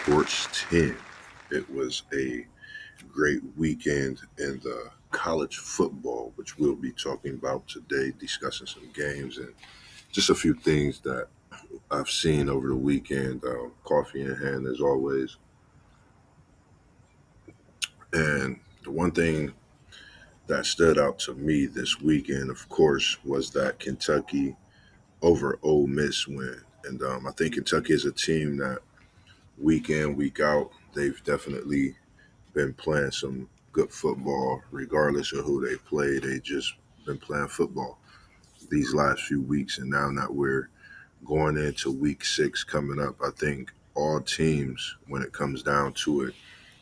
Sports 10. It was a great weekend in the college football, which we'll be talking about today, discussing some games and just a few things that I've seen over the weekend. Coffee in hand, as always. And the one thing that stood out to me this weekend, of course, was that Kentucky over Ole Miss win. And I think Kentucky is a team that week in, week out, they've definitely been playing some good football, regardless of who they play. They just been playing football these last few weeks, and now that we're going into week 6 coming up, I think all teams, when it comes down to it,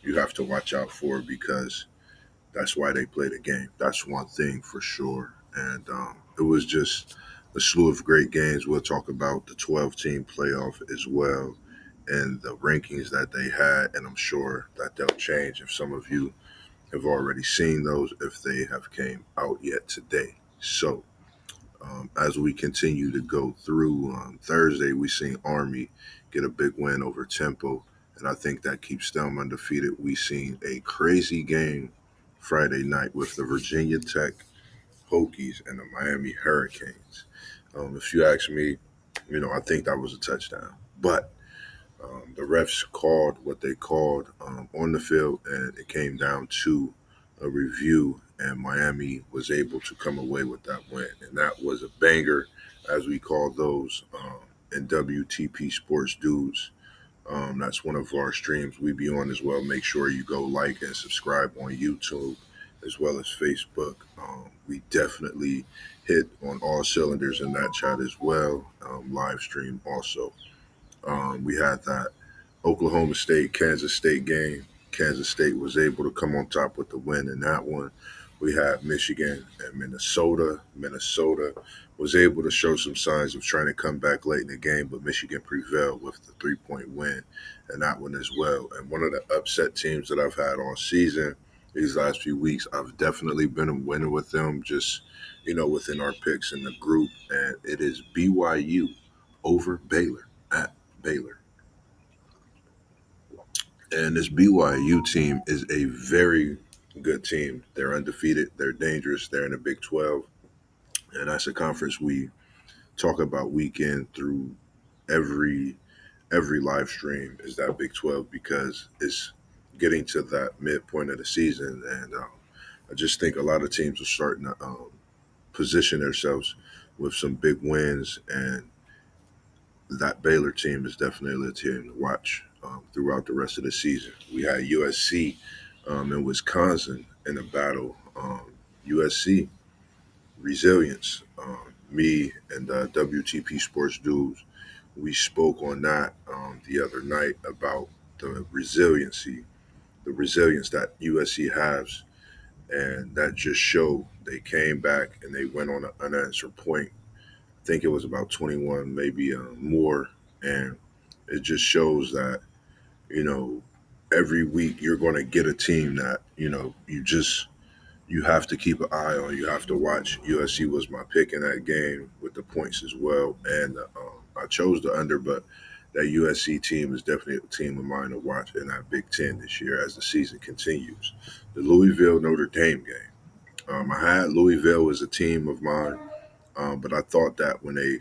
you have to watch out for because that's why they play the game. That's one thing for sure. And it was just a slew of great games. We'll talk about the 12-team playoff as well and the rankings that they had, and I'm sure that they'll change if some of you have already seen those if they have came out yet today. So as we continue to go through Thursday, we seen Army get a big win over Temple, and I think that keeps them undefeated. We seen a crazy game Friday night with the Virginia Tech Hokies and the Miami Hurricanes. If you ask me, I think that was a touchdown, but the refs called what they called on the field, and it came down to a review, and Miami was able to come away with that win. And that was a banger, as we call those in WTP Sports Dudes. That's one of our streams we be on as well. Make sure you go like and subscribe on YouTube as well as Facebook. We definitely hit on all cylinders in that chat as well. Live stream also. We had that Oklahoma State, Kansas State game. Kansas State was able to come on top with the win in that one. We had Michigan and Minnesota. Minnesota was able to show some signs of trying to come back late in the game, but Michigan prevailed with the 3-point win in that one as well. And one of the upset teams that I've had all season these last few weeks, I've definitely been a winner with them, just within our picks in the group, and it is BYU over Baylor at Baylor. And this BYU team is a very good team. They're undefeated. They're dangerous. They're in the Big 12. And that's a conference we talk about weekend through every every live stream is that Big 12 because it's getting to that midpoint of the season. And I just think a lot of teams are starting to position themselves with some big wins. And that Baylor team is definitely a team to watch throughout the rest of the season. We had USC and Wisconsin in a battle. USC resilience. Me and WTP Sports Dudes, we spoke on that the other night about the resilience that USC has, and that just showed they came back and they went on an unanswered point. I think it was about 21, maybe more, and it just shows that you know every week you're going to get a team that you have to keep an eye on. You have to watch. USC was my pick in that game with the points as well, and I chose the under, but that USC team is definitely a team of mine to watch in that Big Ten this year as the season continues. The Louisville Notre Dame game. I had Louisville as a team of mine, but I thought that when they,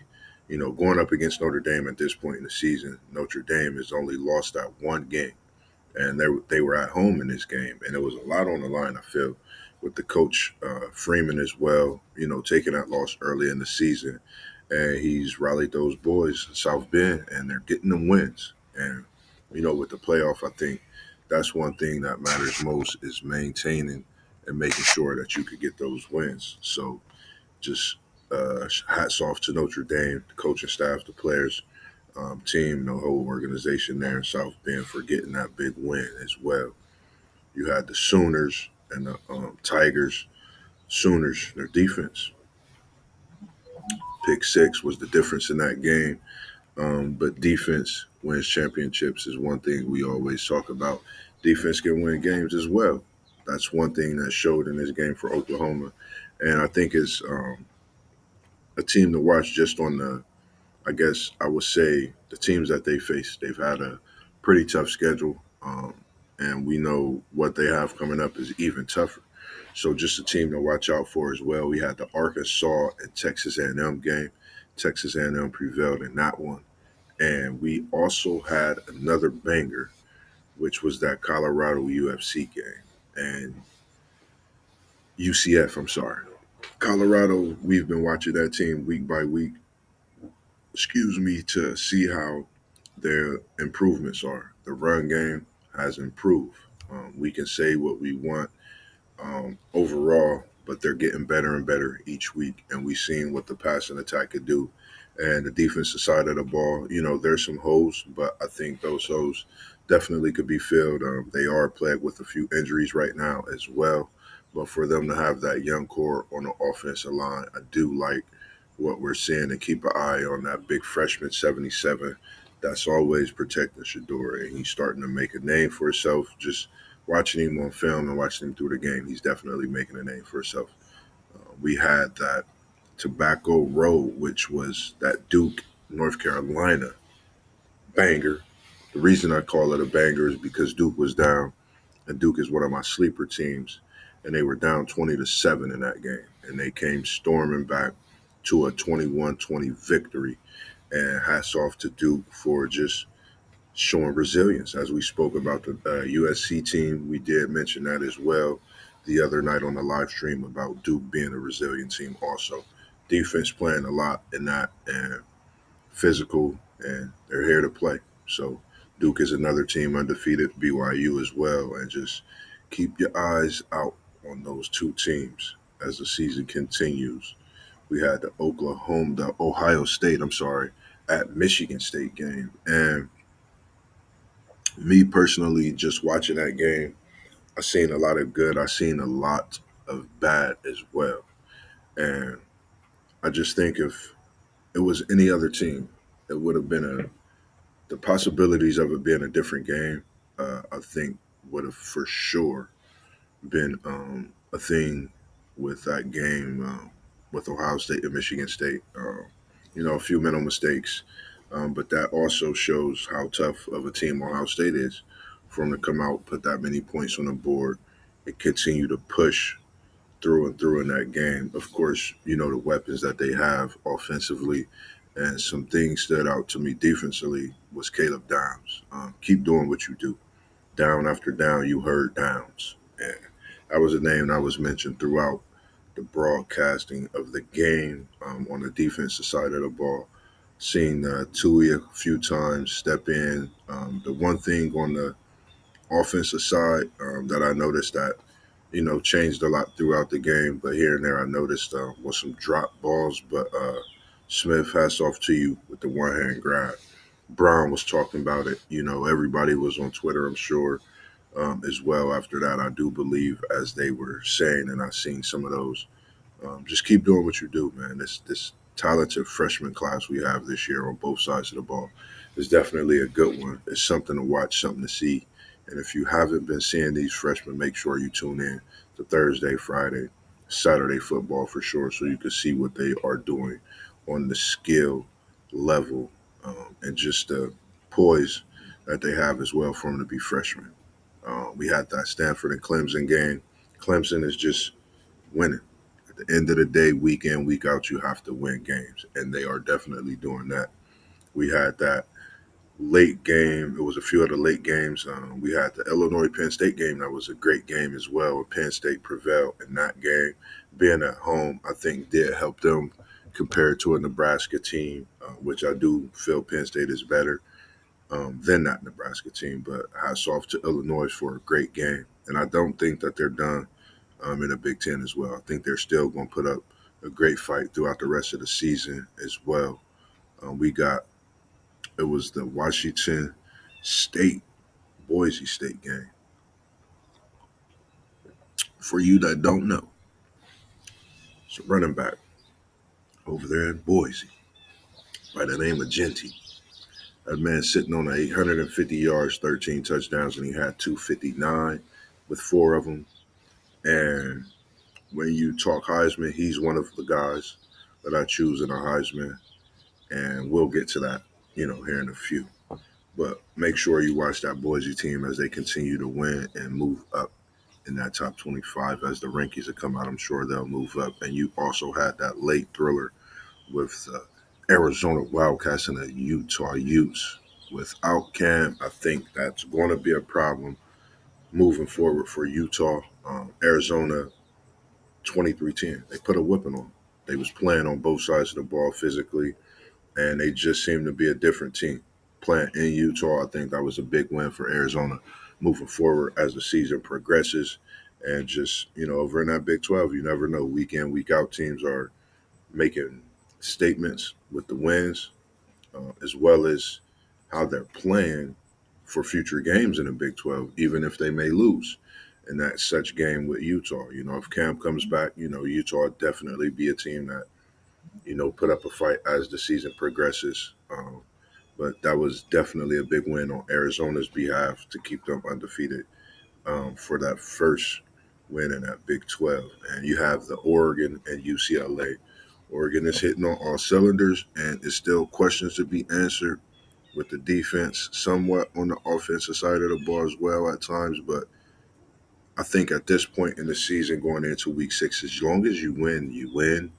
going up against Notre Dame at this point in the season, Notre Dame has only lost that one game, and they were at home in this game, and there was a lot on the line. I feel with the coach Freeman as well, taking that loss early in the season, and he's rallied those boys in South Bend, and they're getting them wins. And with the playoff, I think that's one thing that matters most is maintaining and making sure that you could get those wins. So just hats off to Notre Dame, the coaching staff, the players, team, the whole organization there in South Bend for getting that big win as well. You had the Sooners and the Tigers. Sooners, their defense, pick six was the difference in that game. But defense wins championships is one thing we always talk about. Defense can win games as well. That's one thing that showed in this game for Oklahoma, and I think it's a team to watch just on the. I guess I would say the teams that they face. They've had a pretty tough schedule, and we know what they have coming up is even tougher. So just a team to watch out for as well. We had the Arkansas and Texas A&M game. Texas A&M prevailed in that one, and we also had another banger, which was that Colorado UFC game and UCF. I'm sorry, Colorado. We've been watching that team week by week. Excuse me, to see how their improvements are. The run game has improved. We can say what we want overall, but they're getting better and better each week. And we've seen what the passing attack could do. And the defensive side of the ball, there's some holes, but I think those holes definitely could be filled. They are plagued with a few injuries right now as well. But for them to have that young core on the offensive line, I do like what we're seeing and keep an eye on that big freshman 77 that's always protecting Shador. And he's starting to make a name for himself. Just watching him on film and watching him through the game, he's definitely making a name for himself. We had that Tobacco Road, which was that Duke, North Carolina banger. The reason I call it a banger is because Duke was down, and Duke is one of my sleeper teams, and they were down 20-7 in that game, and they came storming back to a 21-20 victory. And hats off to Duke for just showing resilience. As we spoke about the USC team, we did mention that as well the other night on the live stream about Duke being a resilient team. Also, defense playing a lot in that, and physical, and they're here to play. So Duke is another team undefeated. BYU as well, and just keep your eyes out on those two teams as the season continues. We had the Ohio State, I'm sorry, at Michigan State game, and me personally, just watching that game, I seen a lot of good. I seen a lot of bad as well. And I just think if it was any other team, it would have been the possibilities of it being a different game. I think would have for sure been a thing with that game with Ohio State and Michigan State. A few mental mistakes, but that also shows how tough of a team Ohio State is for them to come out, put that many points on the board, and continue to push through and through in that game. Of course, the weapons that they have offensively, and some things stood out to me defensively was Caleb Downs. Keep doing what you do. Down after down, you heard Downs. And that was a name that was mentioned throughout the broadcasting of the game on the defensive side of the ball. Seeing Tui a few times step in. The one thing on the offensive side that I noticed that changed a lot throughout the game, but here and there I noticed was some drop balls. But Smith, hats off to you with the one hand grab. Brown was talking about it. Everybody was on Twitter, I'm sure, as well after that. I do believe, as they were saying, and I've seen some of those. Just keep doing what you do, man. This talented freshman class we have this year on both sides of the ball is definitely a good one. It's something to watch, something to see. And if you haven't been seeing these freshmen, make sure you tune in to Thursday, Friday, Saturday football for sure, so you can see what they are doing on the skill level and just the poise that they have as well for them to be freshmen. We had that Stanford and Clemson game. Clemson is just winning. At the end of the day, week in, week out, you have to win games, and they are definitely doing that. We had that late game. It was a few other late games. We had the Illinois Penn State game. That was a great game as well. Penn State prevailed in that game. Being at home, I think, did help them compared to a Nebraska team, which I do feel Penn State is better than that Nebraska team. But hats off to Illinois for a great game. And I don't think that they're done in the Big Ten as well. I think they're still going to put up a great fight throughout the rest of the season as well. We got it was the Washington State Boise State game. For you that don't know, it's a running back over there in Boise by the name of Genty. That man sitting on 850 yards, 13 touchdowns, and he had 259 with four of them. And when you talk Heisman, he's one of the guys that I choose in a Heisman, and we'll get to that, here in a few. But make sure you watch that Boise team as they continue to win and move up in that top 25 as the rankings have come out. I'm sure they'll move up. And you also had that late thriller with the Arizona Wildcats and the Utah Utes. Without Cam, I think that's going to be a problem moving forward for Utah. Arizona 23-10. They put a whipping on them. They was playing on both sides of the ball physically, and they just seemed to be a different team. Playing in Utah, I think that was a big win for Arizona moving forward as the season progresses. And just, over in that Big 12, you never know. Week in, week out, teams are making statements with the wins, as well as how they're playing for future games in the Big 12, even if they may lose. And that such game with Utah. If Cam comes back, Utah would definitely be a team that, put up a fight as the season progresses. But that was definitely a big win on Arizona's behalf to keep them undefeated for that first win in that Big 12. And you have the Oregon and UCLA. Oregon is hitting on all cylinders, and it's still questions to be answered with the defense, somewhat on the offensive side of the ball as well at times. But I think at this point in the season, going into week 6, as long as you win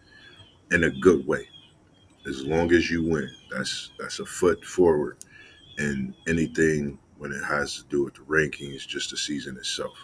in a good way. As long as you win, that's a foot forward in anything when it has to do with the rankings, just the season itself.